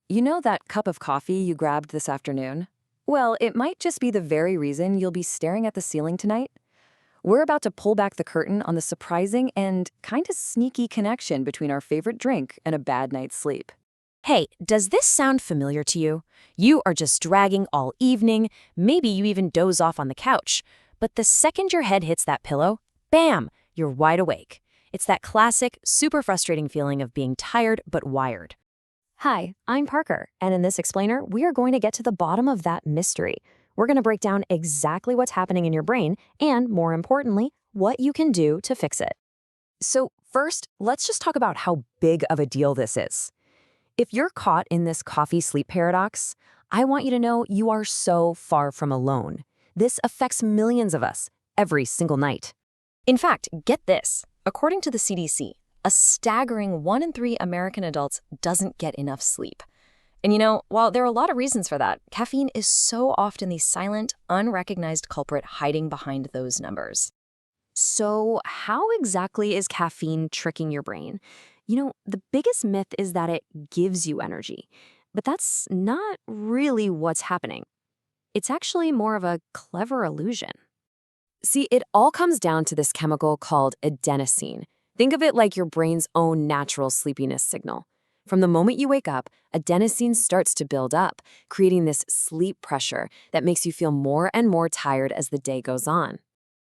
You know that cup of coffee you grabbed this afternoon? Well, it might just be the very reason you'll be staring at the ceiling tonight. We're about to pull back the curtain on the surprising and kind of sneaky connection between our favorite drink and a bad night's sleep. Hey, does this sound familiar to you? You are just dragging all evening, maybe you even doze off on the couch. But the second your head hits that pillow, bam, you're wide awake. It's that classic, super frustrating feeling of being tired but wired. Hi, I'm Parker, and in this explainer, we are going to get to the bottom of that mystery. We're going to break down exactly what's happening in your brain and, more importantly, what you can do to fix it. So, first, let's just talk about how big of a deal this is. If you're caught in this coffee sleep paradox, I want you to know you are so far from alone. This affects millions of us every single night. In fact, get this. According to the CDC, a staggering 1 in 3 American adults doesn't get enough sleep. And while there are a lot of reasons for that, caffeine is so often the silent, unrecognized culprit hiding behind those numbers. So, how exactly is caffeine tricking your brain? The biggest myth is that it gives you energy, but that's not really what's happening. It's actually more of a clever illusion. See, it all comes down to this chemical called adenosine. Think of it like your brain's own natural sleepiness signal. From the moment you wake up, adenosine starts to build up, creating this sleep pressure that makes you feel more and more tired as the day goes on.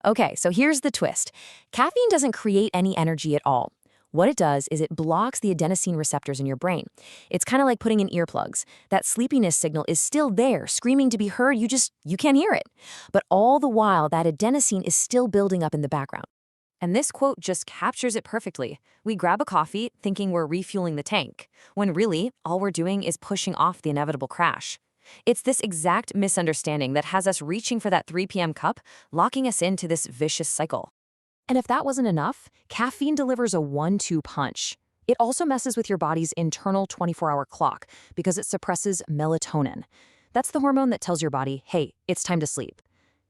Okay, so here's the twist. Caffeine doesn't create any energy at all. What it does is it blocks the adenosine receptors in your brain. It's kind of like putting in earplugs. That sleepiness signal is still there, screaming to be heard, you can't hear it. But all the while, that adenosine is still building up in the background. And this quote just captures it perfectly. We grab a coffee thinking we're refueling the tank, when really, all we're doing is pushing off the inevitable crash. It's this exact misunderstanding that has us reaching for that 3 p.m. cup, locking us into this vicious cycle. And if that wasn't enough, caffeine delivers a 1-2 punch. It also messes with your body's internal 24-hour clock because it suppresses melatonin. That's the hormone that tells your body, hey, it's time to sleep.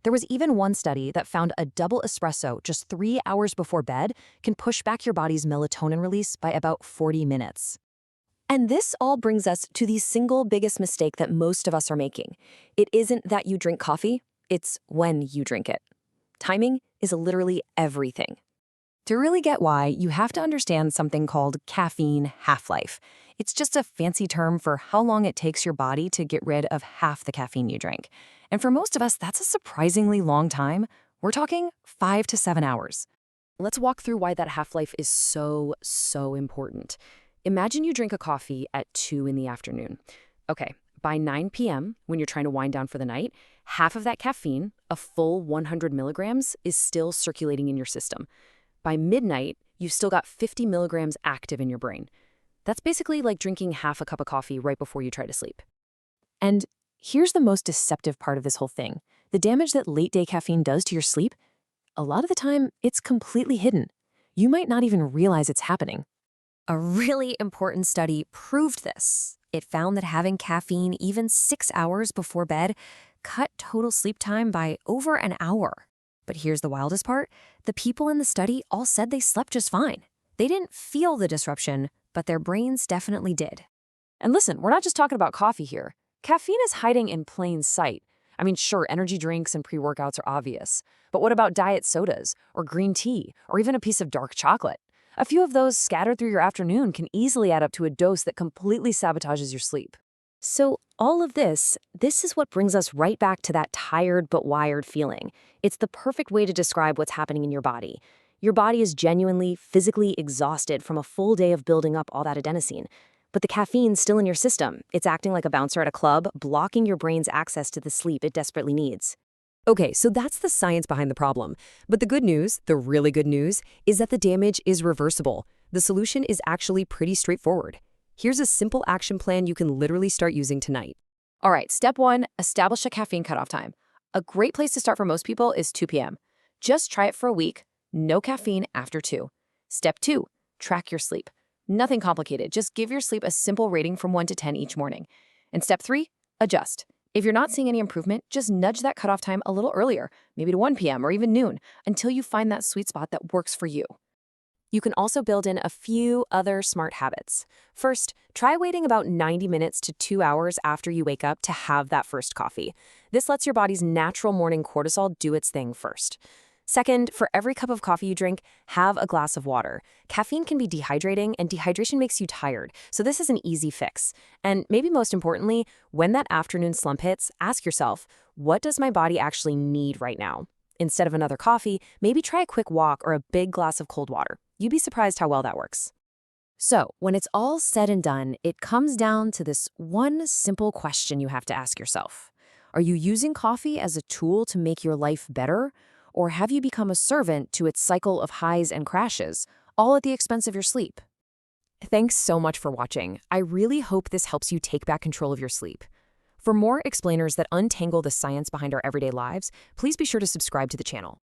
There was even one study that found a double espresso just 3 hours before bed can push back your body's melatonin release by about 40 minutes. And this all brings us to the single biggest mistake that most of us are making. It isn't that you drink coffee, it's when you drink it. Timing is literally everything. To really get why, you have to understand something called caffeine half-life. It's just a fancy term for how long it takes your body to get rid of half the caffeine you drink. And for most of us, that's a surprisingly long time. We're talking 5 to 7 hours. Let's walk through why that half-life is so important. Imagine you drink a coffee at 2 in the afternoon. Okay, by 9 p.m., when you're trying to wind down for the night, half of that caffeine, a full 100 milligrams, is still circulating in your system. By midnight, you've still got 50 milligrams active in your brain. That's basically like drinking half a cup of coffee right before you try to sleep. And here's the most deceptive part of this whole thing. The damage that late-day caffeine does to your sleep, a lot of the time, it's completely hidden. You might not even realize it's happening. A really important study proved this. It found that having caffeine even 6 hours before bed cut total sleep time by over an hour. But here's the wildest part. The people in the study all said they slept just fine. They didn't feel the disruption, but their brains definitely did. And listen, we're not just talking about coffee here. Caffeine is hiding in plain sight. I mean, sure, energy drinks and pre-workouts are obvious. But what about diet sodas, or green tea, or even a piece of dark chocolate? A few of those scattered through your afternoon can easily add up to a dose that completely sabotages your sleep. So all of this is what brings us right back to that tired but wired feeling. It's the perfect way to describe what's happening in your body. Your body is genuinely, physically exhausted from a full day of building up all that adenosine. But the caffeine's still in your system. It's acting like a bouncer at a club, blocking your brain's access to the sleep it desperately needs. Okay, so that's the science behind the problem. But the good news, the really good news, is that the damage is reversible. The solution is actually pretty straightforward. Here's a simple action plan you can literally start using tonight. All right, step 1, establish a caffeine cutoff time. A great place to start for most people is 2 p.m. Just try it for a week. No caffeine after 2. Step 2, track your sleep. Nothing complicated. Just give your sleep a simple rating from 1 to 10 each morning. And step 3, adjust. If you're not seeing any improvement, just nudge that cutoff time a little earlier, maybe to 1 p.m. or even noon, until you find that sweet spot that works for you. You can also build in a few other smart habits. First, try waiting about 90 minutes to 2 hours after you wake up to have that first coffee. This lets your body's natural morning cortisol do its thing first. Second, for every cup of coffee you drink, have a glass of water. Caffeine can be dehydrating, and dehydration makes you tired, so this is an easy fix. And maybe most importantly, when that afternoon slump hits, ask yourself, what does my body actually need right now? Instead of another coffee, maybe try a quick walk or a big glass of cold water. You'd be surprised how well that works. So, when it's all said and done, it comes down to this one simple question you have to ask yourself. Are you using coffee as a tool to make your life better? Or have you become a servant to its cycle of highs and crashes, all at the expense of your sleep? Thanks so much for watching. I really hope this helps you take back control of your sleep. For more explainers that untangle the science behind our everyday lives, please be sure to subscribe to the channel.